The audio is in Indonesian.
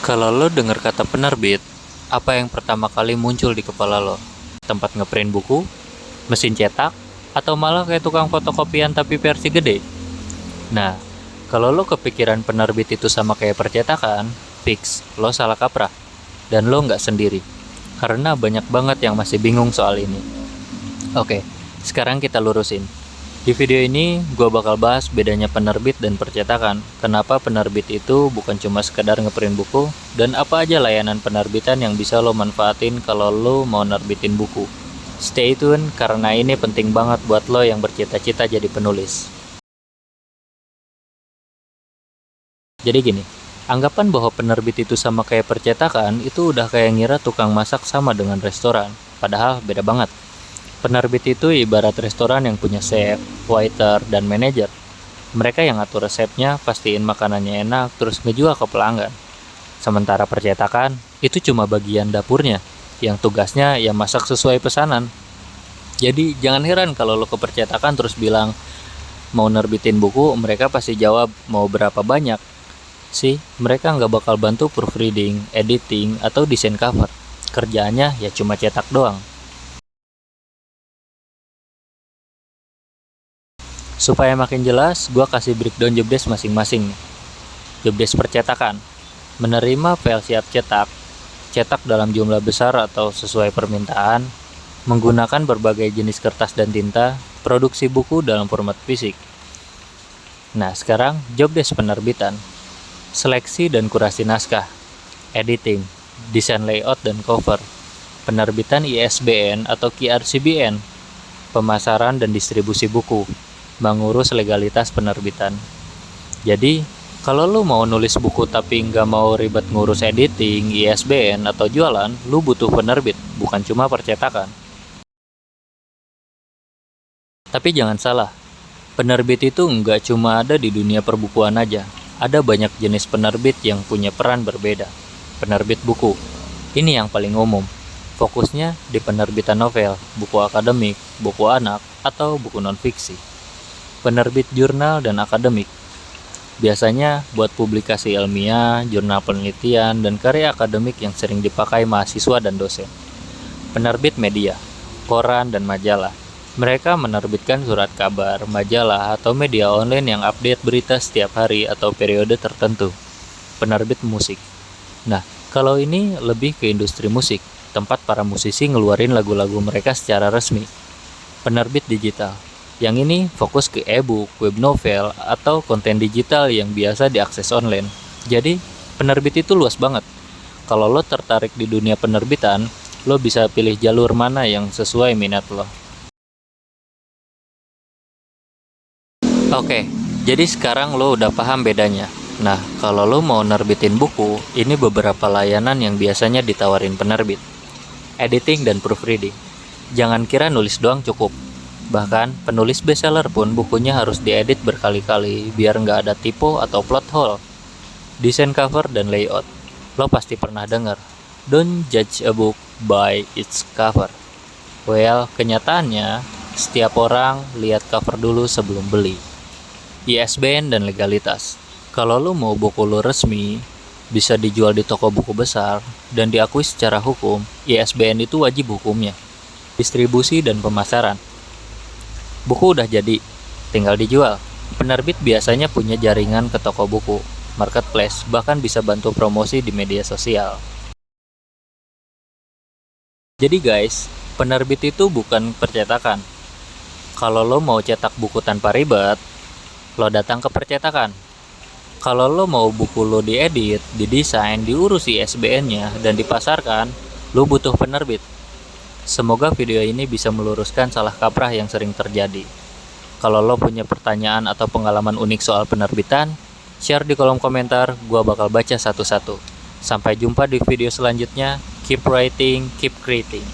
Kalau lo denger kata penerbit, apa yang pertama kali muncul di kepala lo? Tempat ngeprint buku, mesin cetak, atau malah kayak tukang fotokopian tapi versi gede? Nah, kalau lo kepikiran penerbit itu sama kayak percetakan, fix, lo salah kaprah. Dan lo nggak sendiri. Karena banyak banget yang masih bingung soal ini. Oke, sekarang kita lurusin. Di video ini, gue bakal bahas bedanya penerbit dan percetakan. Kenapa penerbit itu bukan cuma sekedar ngeprint buku, dan apa aja layanan penerbitan yang bisa lo manfaatin kalau lo mau nerbitin buku. Stay tune, karena ini penting banget buat lo yang bercita-cita jadi penulis. Jadi gini, anggapan bahwa penerbit itu sama kayak percetakan, itu udah kayak ngira tukang masak sama dengan restoran. Padahal beda banget. Penerbit itu ibarat restoran yang punya chef, waiter, dan manajer. Mereka yang ngatur resepnya, pastiin makanannya enak, terus ngejual ke pelanggan. Sementara percetakan, itu cuma bagian dapurnya, yang tugasnya ya masak sesuai pesanan. Jadi jangan heran kalau lo ke percetakan terus bilang, mau nerbitin buku, mereka pasti jawab mau berapa banyak. Sih, mereka nggak bakal bantu proofreading, editing, atau desain cover. Kerjaannya ya cuma cetak doang. Supaya makin jelas, gue kasih breakdown jobdesk masing-masing. Jobdesk percetakan, menerima file siap cetak, cetak dalam jumlah besar atau sesuai permintaan, menggunakan berbagai jenis kertas dan tinta, produksi buku dalam format fisik. Nah, sekarang jobdesk penerbitan, seleksi dan kurasi naskah, editing, desain layout dan cover, penerbitan ISBN atau QRCBN, pemasaran dan distribusi buku, mengurus legalitas penerbitan. Jadi, kalau lu mau nulis buku tapi nggak mau ribet ngurus editing, ISBN, atau jualan, lu butuh penerbit, bukan cuma percetakan. Tapi jangan salah, penerbit itu nggak cuma ada di dunia perbukuan aja. Ada banyak jenis penerbit yang punya peran berbeda. Penerbit buku, ini yang paling umum. Fokusnya di penerbitan novel, buku akademik, buku anak, atau buku non-fiksi. Penerbit jurnal dan akademik, biasanya buat publikasi ilmiah, jurnal penelitian, dan karya akademik yang sering dipakai mahasiswa dan dosen. Penerbit media, koran dan majalah, mereka menerbitkan surat kabar, majalah, atau media online yang update berita setiap hari atau periode tertentu. Penerbit musik, nah kalau ini lebih ke industri musik, tempat para musisi ngeluarin lagu-lagu mereka secara resmi. Penerbit digital, yang ini fokus ke e-book, web novel, atau konten digital yang biasa diakses online. Jadi, penerbit itu luas banget. Kalau lo tertarik di dunia penerbitan, lo bisa pilih jalur mana yang sesuai minat lo. Oke, jadi sekarang lo udah paham bedanya. Nah, kalau lo mau nerbitin buku, ini beberapa layanan yang biasanya ditawarin penerbit. Editing dan proofreading. Jangan kira nulis doang cukup. Bahkan, penulis bestseller pun bukunya harus diedit berkali-kali biar nggak ada typo atau plot hole. Desain cover dan layout. Lo pasti pernah dengar, don't judge a book by its cover. Well, kenyataannya, setiap orang lihat cover dulu sebelum beli. ISBN dan legalitas. Kalau lo mau buku lo resmi, bisa dijual di toko buku besar, dan diakui secara hukum, ISBN itu wajib hukumnya. Distribusi dan pemasaran. Buku udah jadi, tinggal dijual. Penerbit biasanya punya jaringan ke toko buku, marketplace, bahkan bisa bantu promosi di media sosial. Jadi guys, penerbit itu bukan percetakan. Kalau lo mau cetak buku tanpa ribet, lo datang ke percetakan. Kalau lo mau buku lo diedit, didesain, diurus ISBN-nya, dan dipasarkan, lo butuh penerbit. Semoga video ini bisa meluruskan salah kaprah yang sering terjadi. Kalau lo punya pertanyaan atau pengalaman unik soal penerbitan, share di kolom komentar, gua bakal baca satu-satu. Sampai jumpa di video selanjutnya. Keep writing, keep creating.